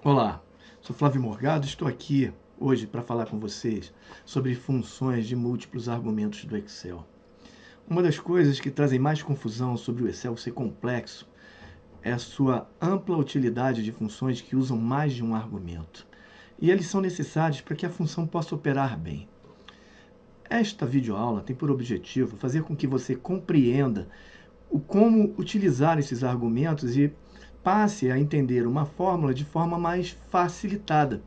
Olá, sou Flávio Morgado, estou aqui hoje para falar com vocês sobre funções de múltiplos argumentos do Excel. Uma das coisas que trazem mais confusão sobre o Excel ser complexo é a sua ampla utilidade de funções que usam mais de um argumento. E eles são necessários para que a função possa operar bem. Esta videoaula tem por objetivo fazer com que você compreenda como utilizar esses argumentos e passe a entender uma fórmula de forma mais facilitada,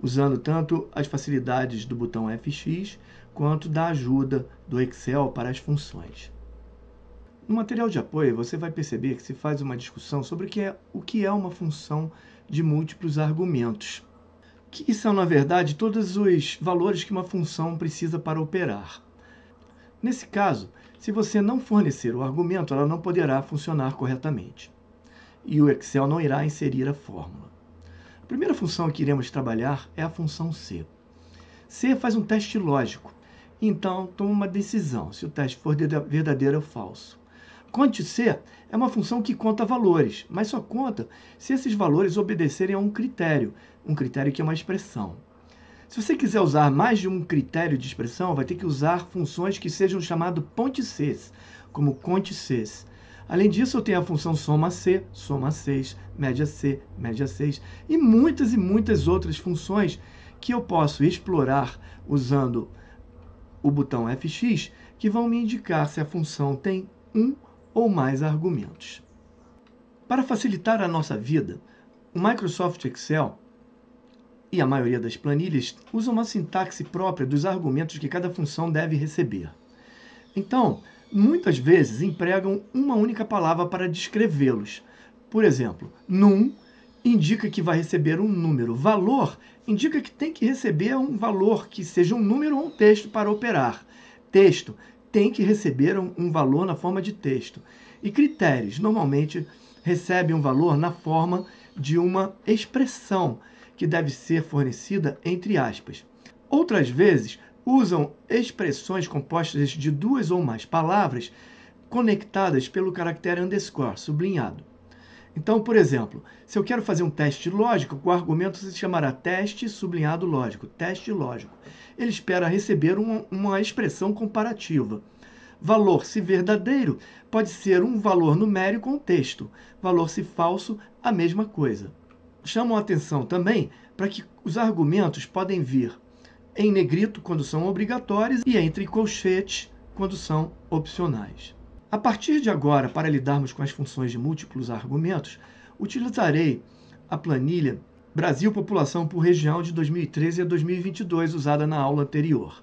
usando tanto as facilidades do botão FX quanto da ajuda do Excel para as funções. No material de apoio, você vai perceber que se faz uma discussão sobre o que é uma função de múltiplos argumentos, que são, na verdade, todos os valores que uma função precisa para operar. Nesse caso, se você não fornecer o argumento, ela não poderá funcionar corretamente. E o Excel não irá inserir a fórmula. A primeira função que iremos trabalhar é a função C. C faz um teste lógico, então toma uma decisão se o teste for verdadeiro ou falso. Conte-C é uma função que conta valores, mas só conta se esses valores obedecerem a um critério que é uma expressão. Se você quiser usar mais de um critério de expressão, vai ter que usar funções que sejam chamadas ponte-Cs, como conte-Cs. Além disso, eu tenho a função soma-C, soma 6, média-C, média 6 e muitas outras funções que eu posso explorar usando o botão FX, que vão me indicar se a função tem um ou mais argumentos. Para facilitar a nossa vida, o Microsoft Excel e a maioria das planilhas usa uma sintaxe própria dos argumentos que cada função deve receber. Então, muitas vezes empregam uma única palavra para descrevê-los. Por exemplo, num indica que vai receber um número. Valor indica que tem que receber um valor, que seja um número ou um texto para operar. Texto tem que receber um valor na forma de texto. E critérios normalmente recebem um valor na forma de uma expressão, que deve ser fornecida entre aspas. Outras vezes, usam expressões compostas de duas ou mais palavras conectadas pelo caractere underscore, sublinhado. Então, por exemplo, se eu quero fazer um teste lógico, o argumento se chamará teste sublinhado lógico, teste lógico. Ele espera receber uma expressão comparativa. Valor, se verdadeiro, pode ser um valor numérico ou um texto. Valor, se falso, a mesma coisa. Chamam a atenção também para que os argumentos podem vir em negrito quando são obrigatórios e entre colchetes quando são opcionais. A partir de agora, para lidarmos com as funções de múltiplos argumentos, utilizarei a planilha Brasil População por Região de 2013 a 2022, usada na aula anterior.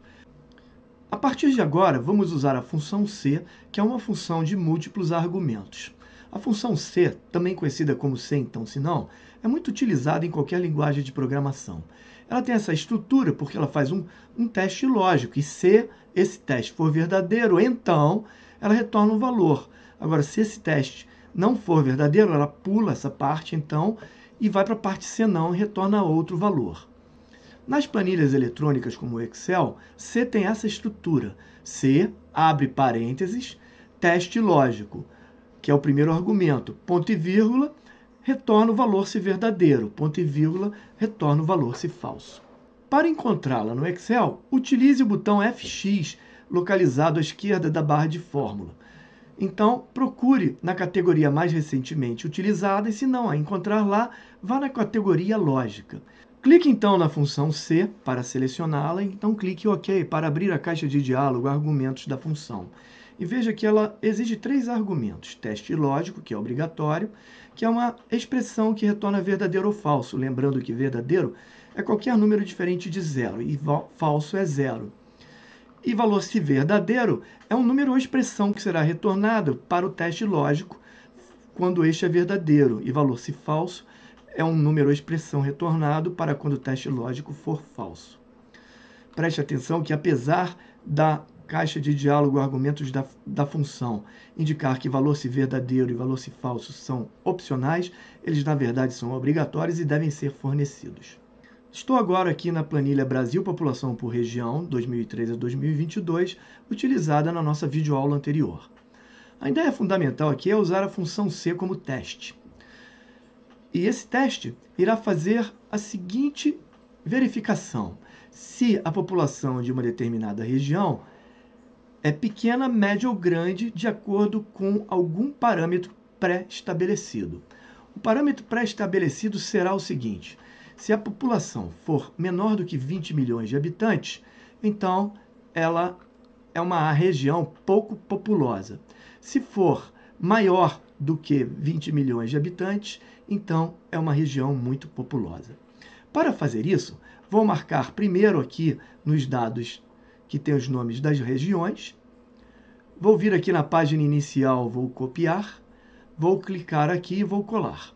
A partir de agora, vamos usar a função C, que é uma função de múltiplos argumentos. A função C, também conhecida como C então se não, é muito utilizada em qualquer linguagem de programação. Ela tem essa estrutura porque ela faz um teste lógico, e se esse teste for verdadeiro, então ela retorna um valor. Agora, se esse teste não for verdadeiro, ela pula essa parte, então, e vai para a parte C não e retorna outro valor. Nas planilhas eletrônicas como o Excel, C tem essa estrutura. C, abre parênteses, teste lógico, que é o primeiro argumento, ponto e vírgula, retorna o valor se verdadeiro, ponto e vírgula, retorna o valor se falso. Para encontrá-la no Excel, utilize o botão FX, localizado à esquerda da barra de fórmula. Então, procure na categoria mais recentemente utilizada e, se não a encontrar lá, vá na categoria lógica. Clique então na função C para selecioná-la, então clique OK para abrir a caixa de diálogo argumentos da função. E veja que ela exige 3 argumentos. Teste lógico, que é obrigatório, que é uma expressão que retorna verdadeiro ou falso. Lembrando que verdadeiro é qualquer número diferente de 0 e falso é 0. E valor se verdadeiro é um número ou expressão que será retornado para o teste lógico quando este é verdadeiro. E valor se falso é um número ou expressão retornado para quando o teste lógico for falso. Preste atenção que, apesar da caixa de diálogo argumentos da função indicar que valor se verdadeiro e valor se falso são opcionais, eles na verdade são obrigatórios e devem ser fornecidos. Estou agora aqui na planilha Brasil População por Região, 2013 a 2022, utilizada na nossa videoaula anterior. A ideia fundamental aqui é usar a função C como teste. E esse teste irá fazer a seguinte verificação: se a população de uma determinada região é pequena, média ou grande, de acordo com algum parâmetro pré-estabelecido. O parâmetro pré-estabelecido será o seguinte: se a população for menor do que 20 milhões de habitantes, então ela é uma região pouco populosa. Se for maior do que 20 milhões de habitantes, então é uma região muito populosa. Para fazer isso, vou marcar primeiro aqui nos dados que tem os nomes das regiões. Vou vir aqui na página inicial, vou copiar, vou clicar aqui e vou colar.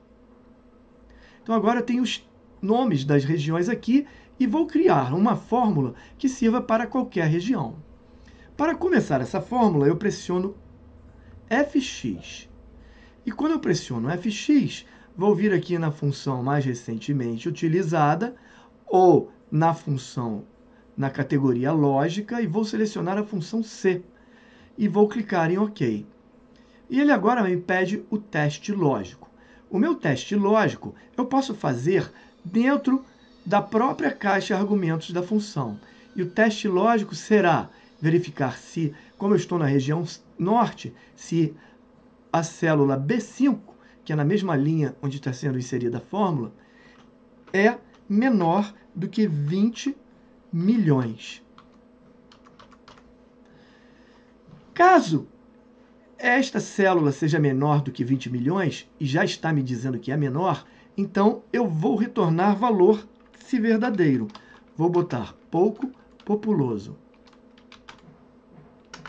Então agora eu tenho os nomes das regiões aqui e vou criar uma fórmula que sirva para qualquer região. Para começar essa fórmula, eu pressiono Fx. E quando eu pressiono Fx, vou vir aqui na função mais recentemente utilizada, ou na função na categoria lógica, e vou selecionar a função C. E vou clicar em OK. E ele agora me pede o teste lógico. O meu teste lógico eu posso fazer dentro da própria caixa argumentos da função. E o teste lógico será verificar se, como eu estou na região norte, se a célula B5, que é na mesma linha onde está sendo inserida a fórmula, é menor do que 20 milhões. Caso esta célula seja menor do que 20 milhões, e já está me dizendo que é menor, então eu vou retornar valor se verdadeiro. Vou botar pouco populoso.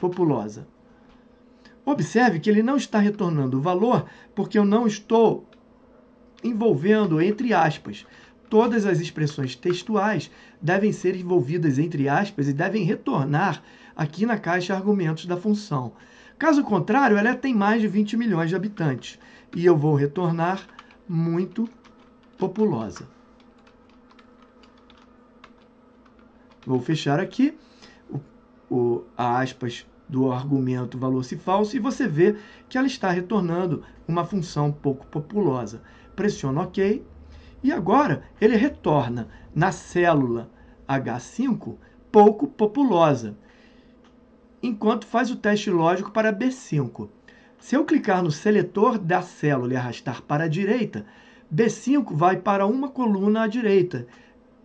Populosa. Observe que ele não está retornando o valor porque eu não estou envolvendo entre aspas. Todas as expressões textuais devem ser envolvidas entre aspas e devem retornar aqui na caixa argumentos da função. Caso contrário, ela tem mais de 20 milhões de habitantes. E eu vou retornar muito populosa. Vou fechar aqui a aspas do argumento valor se falso, e você vê que ela está retornando uma função pouco populosa. Pressiono OK, e agora ele retorna na célula H5 pouco populosa, enquanto faz o teste lógico para B5. Se eu clicar no seletor da célula e arrastar para a direita, B5 vai para uma coluna à direita.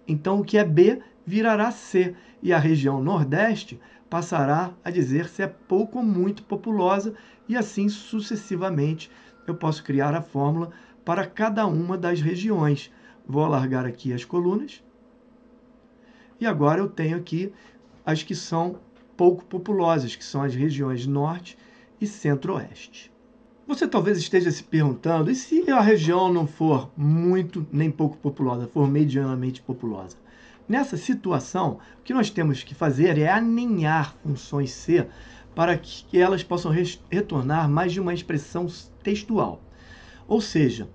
Então, o que é B virará C, e a região Nordeste passará a dizer se é pouco ou muito populosa, e assim sucessivamente eu posso criar a fórmula para cada uma das regiões. Vou alargar aqui as colunas, e agora eu tenho aqui as que são pouco populosas, que são as regiões Norte e Centro-Oeste. Você talvez esteja se perguntando, e se a região não for muito nem pouco populosa, for medianamente populosa? Nessa situação, o que nós temos que fazer é aninhar funções C para que elas possam retornar mais de uma expressão textual. Ou seja,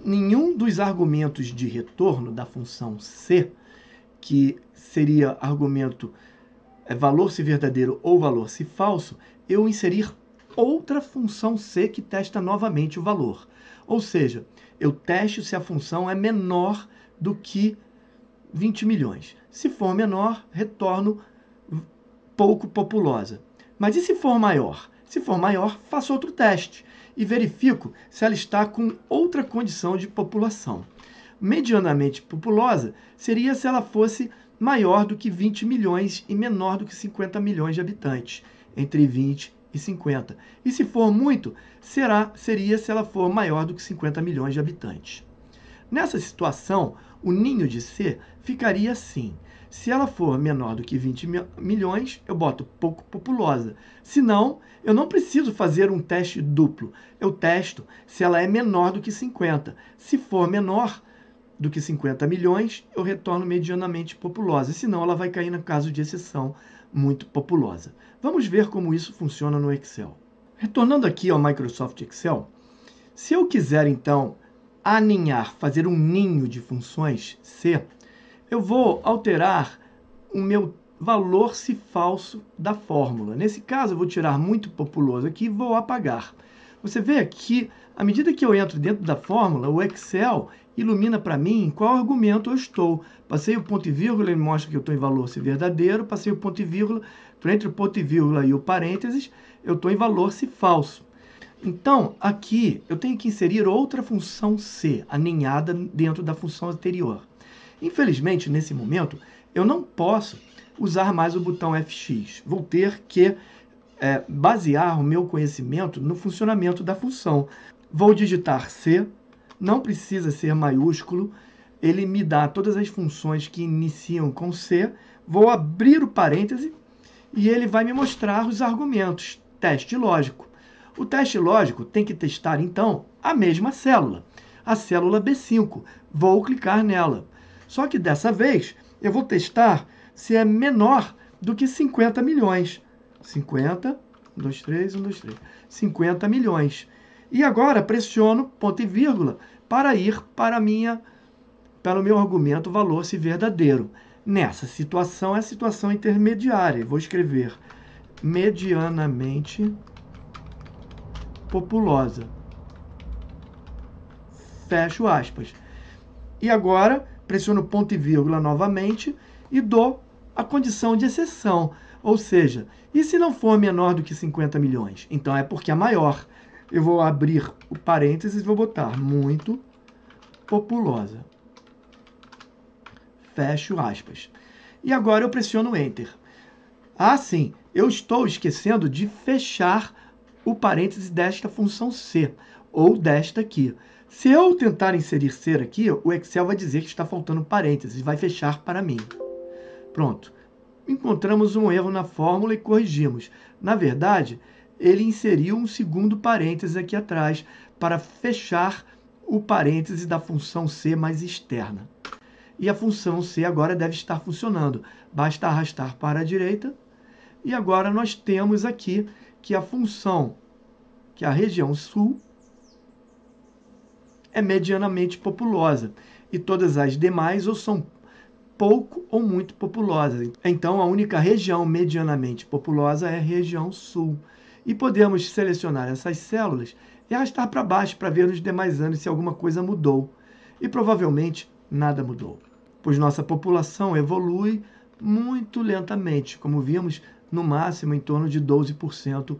nenhum dos argumentos de retorno da função C, que seria argumento valor se verdadeiro ou valor se falso, eu inserir outra função C que testa novamente o valor. Ou seja, eu testo se a função é menor do que 20 milhões. Se for menor, retorno pouco populosa. Mas e se for maior? Se for maior, faço outro teste e verifico se ela está com outra condição de população. Medianamente populosa seria se ela fosse maior do que 20 milhões e menor do que 50 milhões de habitantes, entre 20 e 50. E se for muito, seria se ela for maior do que 50 milhões de habitantes. Nessa situação, o ninho de C ficaria assim. Se ela for menor do que 20 milhões, eu boto pouco populosa. Se não, eu não preciso fazer um teste duplo. Eu testo se ela é menor do que 50. Se for menor do que 50 milhões, eu retorno medianamente populosa. Senão, ela vai cair no caso de exceção muito populosa. Vamos ver como isso funciona no Excel. Retornando aqui ao Microsoft Excel, se eu quiser, então, aninhar, fazer um ninho de funções C, eu vou alterar o meu valor se falso da fórmula. Nesse caso, eu vou tirar muito populoso aqui e vou apagar. Você vê aqui, à medida que eu entro dentro da fórmula, o Excel ilumina para mim em qual argumento eu estou. Passei o ponto e vírgula, ele mostra que eu estou em valor se verdadeiro. Passei o ponto e vírgula, entre o ponto e vírgula e o parênteses, eu estou em valor se falso. Então, aqui eu tenho que inserir outra função C, aninhada dentro da função anterior. Infelizmente, nesse momento, eu não posso usar mais o botão FX. Vou ter que basear o meu conhecimento no funcionamento da função. Vou digitar C, não precisa ser maiúsculo, ele me dá todas as funções que iniciam com C, vou abrir o parêntese e ele vai me mostrar os argumentos, teste lógico. O teste lógico tem que testar, então, a mesma célula, a célula B5. Vou clicar nela. Só que dessa vez, eu vou testar se é menor do que 50 milhões. 50, 1, 2, 3, 1, 2, 3. 50 milhões. E agora pressiono ponto e vírgula para ir para o meu argumento valor se verdadeiro. Nessa situação, é a situação intermediária. Vou escrever medianamente populosa. Fecho aspas. E agora, pressiono ponto e vírgula novamente e dou a condição de exceção. Ou seja, e se não for menor do que 50 milhões? Então é porque é maior. Eu vou abrir o parênteses e vou botar muito populosa. Fecho aspas. E agora eu pressiono Enter. Ah, sim, eu estou esquecendo de fechar o parênteses desta função C, ou desta aqui. Se eu tentar inserir ser aqui, o Excel vai dizer que está faltando parênteses, vai fechar para mim. Pronto. Encontramos um erro na fórmula e corrigimos. Na verdade, ele inseriu um segundo parênteses aqui atrás para fechar o parêntese da função C mais externa. E a função C agora deve estar funcionando. Basta arrastar para a direita. E agora nós temos aqui que a função, que a região sul, é medianamente populosa. E todas as demais ou são pouco ou muito populosas. Então, a única região medianamente populosa é a região sul. E podemos selecionar essas células e arrastar para baixo para ver nos demais anos se alguma coisa mudou. E provavelmente nada mudou, pois nossa população evolui muito lentamente, como vimos, no máximo em torno de 12%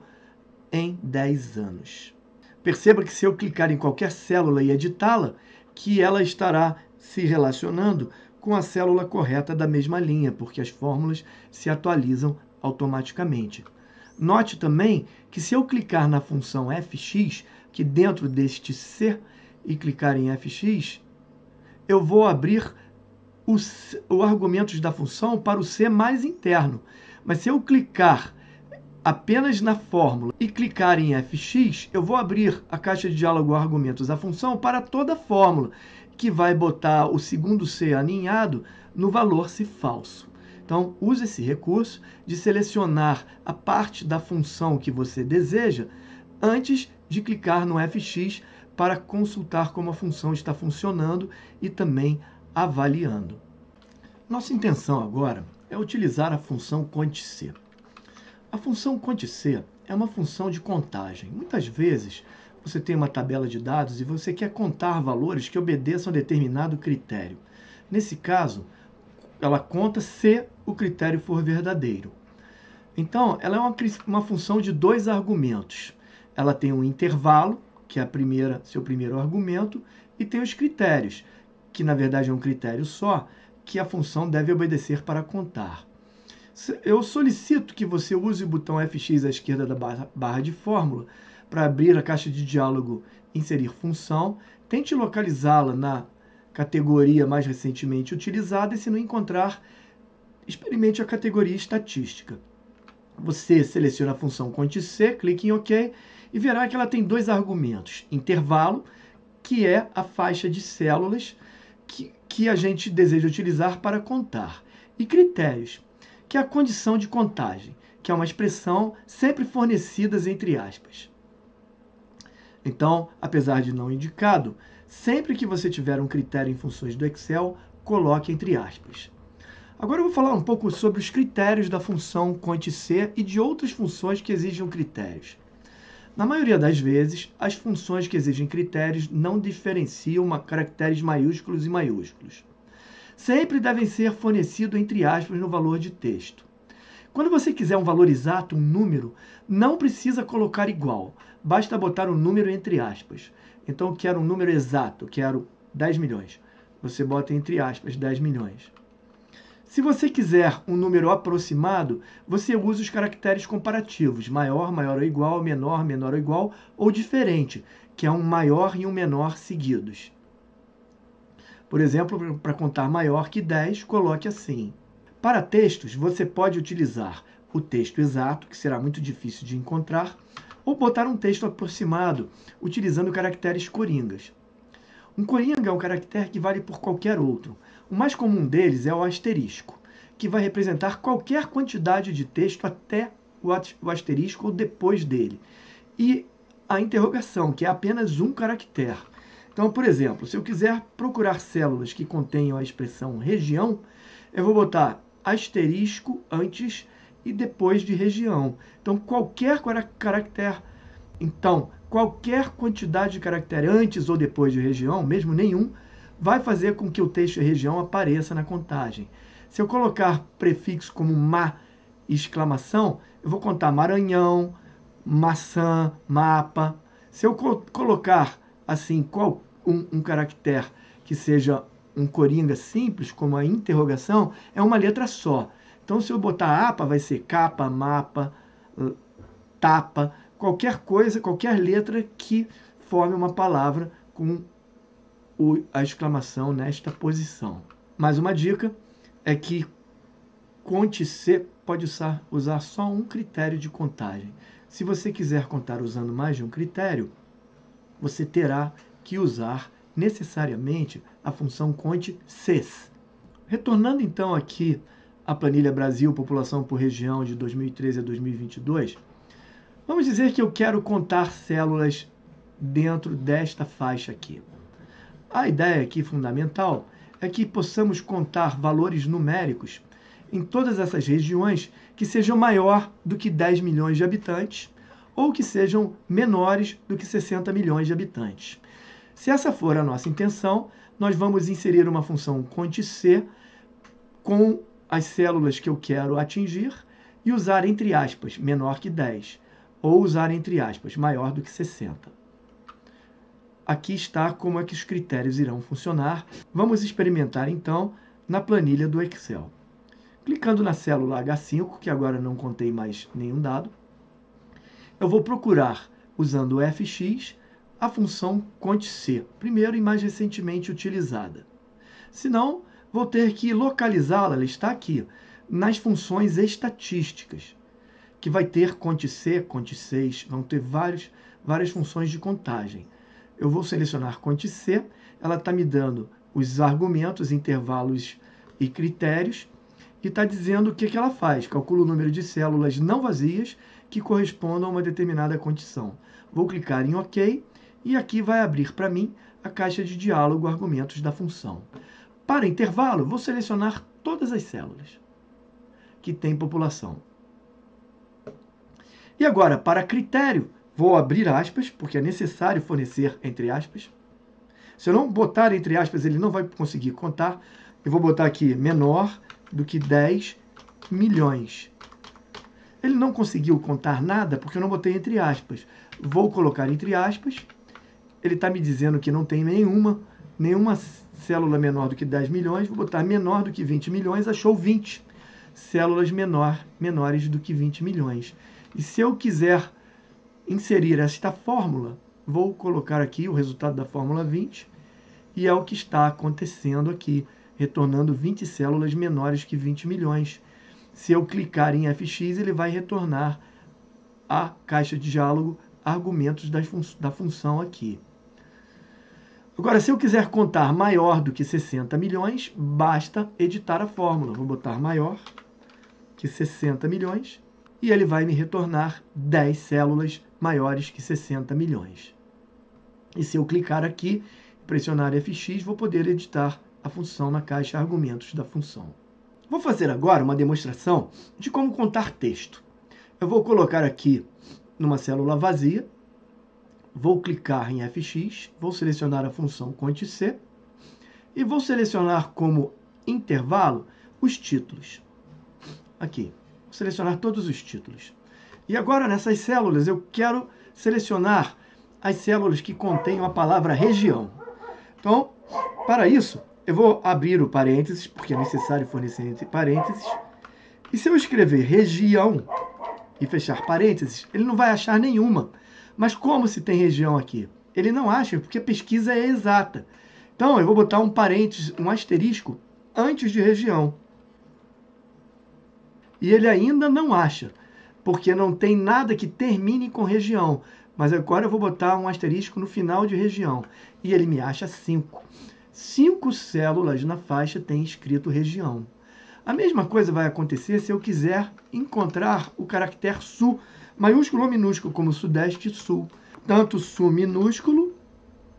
em 10 anos. Perceba que se eu clicar em qualquer célula e editá-la, que ela estará se relacionando com a célula correta da mesma linha, porque as fórmulas se atualizam automaticamente. Note também que se eu clicar na função fx, que dentro deste C, e clicar em fx, eu vou abrir os argumentos da função para o C mais interno. Mas se eu clicar apenas na fórmula e clicar em fx, eu vou abrir a caixa de diálogo argumentos da função para toda a fórmula, que vai botar o segundo C aninhado no valor se falso. Então, use esse recurso de selecionar a parte da função que você deseja antes de clicar no fx para consultar como a função está funcionando e também avaliando. Nossa intenção agora é utilizar a função cont_c. A função cont_c é uma função de contagem. Muitas vezes você tem uma tabela de dados e você quer contar valores que obedeçam a determinado critério. Nesse caso, ela conta se o critério for verdadeiro. Então, ela é uma função de dois argumentos. Ela tem um intervalo, que é seu primeiro argumento, e tem os critérios, que na verdade é um critério só, que a função deve obedecer para contar. Eu solicito que você use o botão FX à esquerda da barra de fórmula para abrir a caixa de diálogo Inserir função. Tente localizá-la na categoria mais recentemente utilizada e, se não encontrar, experimente a categoria Estatística. Você seleciona a função cont_c, clique em OK e verá que ela tem dois argumentos. Intervalo, que é a faixa de células que a gente deseja utilizar para contar. E critérios, que é a condição de contagem, que é uma expressão sempre fornecida entre aspas. Então, apesar de não indicado, sempre que você tiver um critério em funções do Excel, coloque entre aspas. Agora eu vou falar um pouco sobre os critérios da função cont_c e de outras funções que exigem critérios. Na maioria das vezes, as funções que exigem critérios não diferenciam caracteres maiúsculos e maiúsculos. Sempre devem ser fornecidos entre aspas no valor de texto. Quando você quiser um valor exato, um número, não precisa colocar igual. Basta botar um número entre aspas. Então, eu quero um número exato, quero 10 milhões. Você bota entre aspas 10 milhões. Se você quiser um número aproximado, você usa os caracteres comparativos, maior, maior ou igual, menor, menor ou igual, ou diferente, que é um maior e um menor seguidos. Por exemplo, para contar maior que 10, coloque assim. Para textos, você pode utilizar o texto exato, que será muito difícil de encontrar, ou botar um texto aproximado, utilizando caracteres coringas. Um coringa é um caractere que vale por qualquer outro. O mais comum deles é o asterisco, que vai representar qualquer quantidade de texto até o asterisco ou depois dele. E a interrogação, que é apenas um caractere. Então, por exemplo, se eu quiser procurar células que contenham a expressão região, eu vou botar asterisco antes e depois de região. Então, qualquer caractere, qualquer quantidade de caractere antes ou depois de região, mesmo nenhum, vai fazer com que o texto região apareça na contagem. Se eu colocar prefixo como ma, exclamação, eu vou contar Maranhão, maçã, mapa. Se eu colocar assim um caractere que seja um coringa simples, como a interrogação, é uma letra só. Então, se eu botar APA, vai ser capa, mapa, tapa, qualquer coisa, qualquer letra que forme uma palavra com a exclamação nesta posição. Mais uma dica é que conte C pode usar só um critério de contagem. Se você quiser contar usando mais de um critério, você terá que usar necessariamente a função conte Cs. Retornando então aqui à planilha Brasil, população por região de 2013 a 2022, vamos dizer que eu quero contar células dentro desta faixa aqui. A ideia aqui fundamental é que possamos contar valores numéricos em todas essas regiões que sejam maior do que 10 milhões de habitantes ou que sejam menores do que 60 milhões de habitantes. Se essa for a nossa intenção, nós vamos inserir uma função conte-C com as células que eu quero atingir e usar entre aspas menor que 10 ou usar entre aspas maior do que 60. Aqui está como é que os critérios irão funcionar. Vamos experimentar então na planilha do Excel. Clicando na célula H5, que agora não contei mais nenhum dado, eu vou procurar, usando o fx, a função conte-C, primeiro e mais recentemente utilizada. Se não, vou ter que localizá-la, ela está aqui, nas funções estatísticas, que vai ter conte-C, conte-6, vão ter várias funções de contagem. Eu vou selecionar conte-C, ela está me dando os argumentos, intervalos e critérios, e está dizendo o que ela faz. Calcula o número de células não vazias que correspondam a uma determinada condição. Vou clicar em OK, e aqui vai abrir para mim a caixa de diálogo argumentos da função. Para intervalo, vou selecionar todas as células que têm população. E agora, para critério, vou abrir aspas, porque é necessário fornecer entre aspas. Se eu não botar entre aspas, ele não vai conseguir contar. Eu vou botar aqui menor do que 10 milhões. Ele não conseguiu contar nada porque eu não botei entre aspas. Vou colocar entre aspas. Ele está me dizendo que não tem nenhuma célula menor do que 10 milhões. Vou botar menor do que 20 milhões. Achou 20 células menores do que 20 milhões. E se eu quiser inserir esta fórmula, vou colocar aqui o resultado da fórmula 20. E é o que está acontecendo aqui, retornando 20 células menores que 20 milhões. Se eu clicar em fx, ele vai retornar a caixa de diálogo argumentos da função aqui. Agora, se eu quiser contar maior do que 60 milhões, basta editar a fórmula. Vou botar maior que 60 milhões e ele vai me retornar 10 células maiores que 60 milhões. E se eu clicar aqui, pressionar fx, vou poder editar a função na caixa argumentos da função. Vou fazer agora uma demonstração de como contar texto. Eu vou colocar aqui numa célula vazia vou clicar em fx, vou selecionar a função cont.c e vou selecionar como intervalo os títulos. Aqui, vou selecionar todos os títulos. E agora, nessas células, eu quero selecionar as células que contêm a palavra região. Então, para isso, eu vou abrir o parênteses, porque é necessário fornecer entre parênteses. E se eu escrever região e fechar parênteses, ele não vai achar nenhuma. Mas como se tem região aqui? Ele não acha, porque a pesquisa é exata. Então, eu vou botar um parênteses, um asterisco, antes de região. E ele ainda não acha, porque não tem nada que termine com região. Mas agora eu vou botar um asterisco no final de região. E ele me acha 5. 5 células na faixa têm escrito região. A mesma coisa vai acontecer se eu quiser encontrar o caractere sul, maiúsculo ou minúsculo, como sudeste e sul. Tanto sul minúsculo,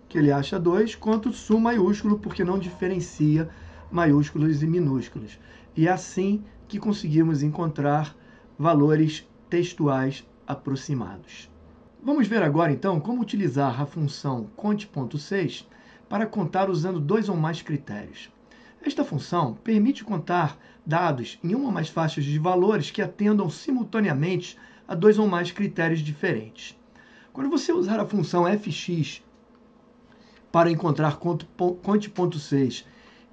que ele acha 2, quanto sul maiúsculo, porque não diferencia maiúsculos e minúsculos. E é assim que conseguimos encontrar valores textuais aproximados. Vamos ver agora, então, como utilizar a função cont.6 para contar usando 2 ou mais critérios. Esta função permite contar dados em uma ou mais faixas de valores que atendam simultaneamente a 2 ou mais critérios diferentes. Quando você usar a função fx para encontrar cont.6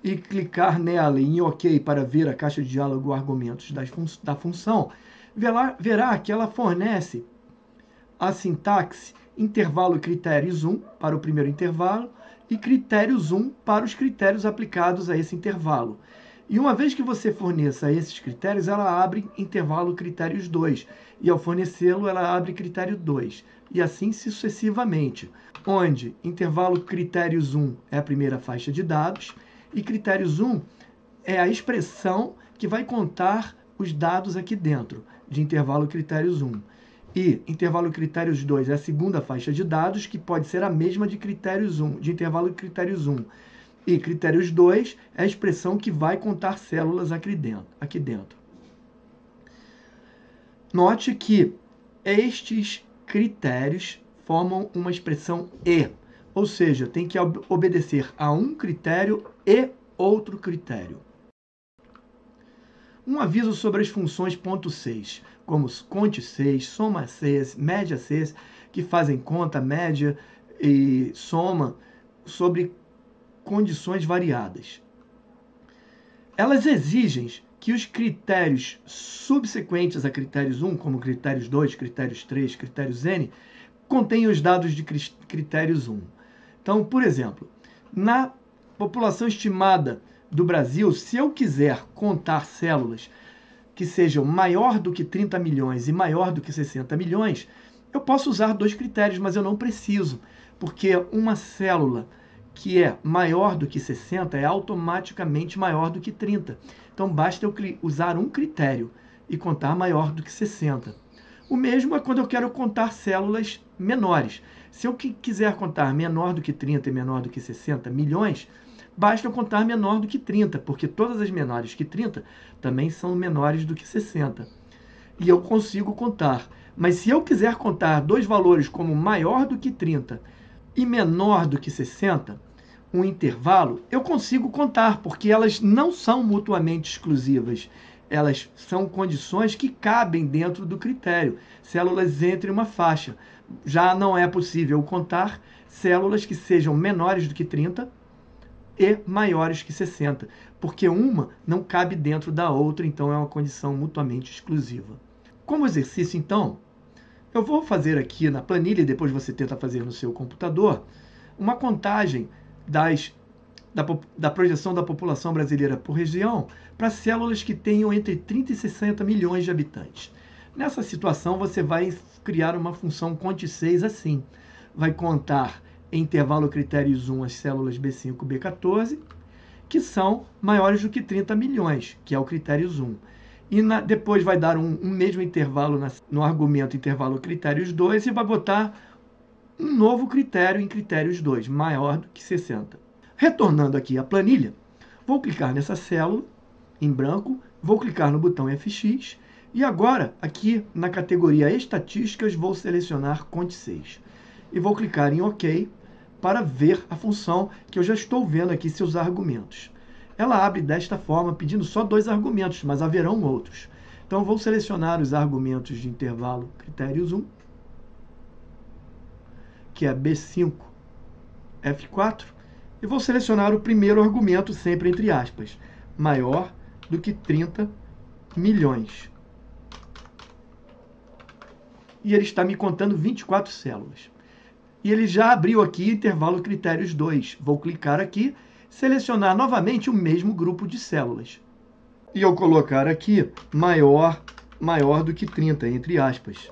e clicar nela em OK para ver a caixa de diálogo argumentos da função, verá que ela fornece a sintaxe intervalo critério zoom para o primeiro intervalo e critério zoom para os critérios aplicados a esse intervalo. E uma vez que você forneça esses critérios, ela abre intervalo critérios 2. E ao fornecê-lo, ela abre critério 2. E assim sucessivamente, onde intervalo critério zoom é a primeira faixa de dados e critério zoom é a expressão que vai contar os dados aqui dentro de intervalo critério zoom. E intervalo critérios 2 é a segunda faixa de dados, que pode ser a mesma de critério zoom, de intervalo critério zoom. E critérios 2 é a expressão que vai contar células aqui dentro. Note que estes critérios formam uma expressão e, ou seja, tem que obedecer a um critério e outro critério. Um aviso sobre as funções .6, como cont6, soma6, média6, que fazem conta, média e soma sobre condições variadas. Elas exigem que os critérios subsequentes a critérios 1, como critérios 2, critérios 3, critérios N, contenham os dados de critérios 1. Então, por exemplo, na população estimada do Brasil, se eu quiser contar células que sejam maior do que 30 milhões e maior do que 60 milhões, eu posso usar 2 critérios, mas eu não preciso, porque uma célula que é maior do que 60 é automaticamente maior do que 30. Então, basta eu usar um critério e contar maior do que 60. O mesmo é quando eu quero contar células menores. Se eu quiser contar menor do que 30 e menor do que 60 milhões, basta eu contar menor do que 30, porque todas as menores que 30 também são menores do que 60. E eu consigo contar. Mas se eu quiser contar 2 valores como maior do que 30 e menor do que 60, um intervalo, eu consigo contar, porque elas não são mutuamente exclusivas. Elas são condições que cabem dentro do critério, células entre uma faixa. Já não é possível contar células que sejam menores do que 30 e maiores que 60, porque uma não cabe dentro da outra, então é uma condição mutuamente exclusiva. Como exercício, então, eu vou fazer aqui na planilha, e depois você tenta fazer no seu computador, uma contagem da projeção da população brasileira por região para células que tenham entre 30 e 60 milhões de habitantes. Nessa situação, você vai criar uma função cont6 assim. Vai contar em intervalo critérios 1 as células B5 e B14, que são maiores do que 30 milhões, que é o critérios 1. E depois vai dar um mesmo intervalo no argumento intervalo critérios 2 e vai botar um novo critério em critérios 2, maior do que 60. Retornando aqui à planilha, vou clicar nessa célula em branco, vou clicar no botão FX e agora aqui na categoria Estatísticas vou selecionar cont6. e vou clicar em OK para ver a função que eu já estou vendo aqui seus argumentos. Ela abre desta forma, pedindo só 2 argumentos, mas haverão outros. Então, vou selecionar os argumentos de intervalo critérios 1, que é B5, F4, e vou selecionar o primeiro argumento, sempre entre aspas, maior do que 30 milhões. E ele está me contando 24 células. E ele já abriu aqui intervalo critérios 2. Vou clicar aqui, selecionar novamente o mesmo grupo de células. E eu colocar aqui maior do que 30, entre aspas.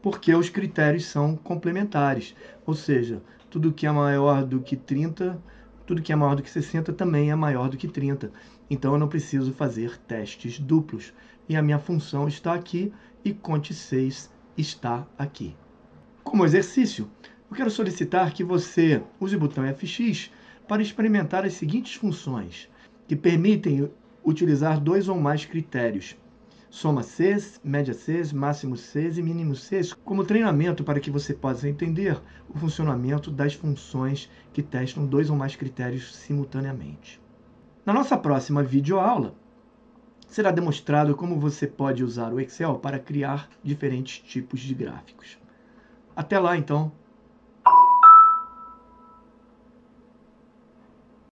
Porque os critérios são complementares. Ou seja, tudo que é maior do que 30, tudo que é maior do que 60 também é maior do que 30. Então eu não preciso fazer testes duplos. E a minha função está aqui e conte 6 está aqui. Como exercício, eu quero solicitar que você use o botão FX para experimentar as seguintes funções, que permitem utilizar 2 ou mais critérios: soma Cs, média Cs, máximo Cs e mínimo Cs, como treinamento para que você possa entender o funcionamento das funções que testam 2 ou mais critérios simultaneamente. Na nossa próxima videoaula, será demonstrado como você pode usar o Excel para criar diferentes tipos de gráficos. Até lá, então!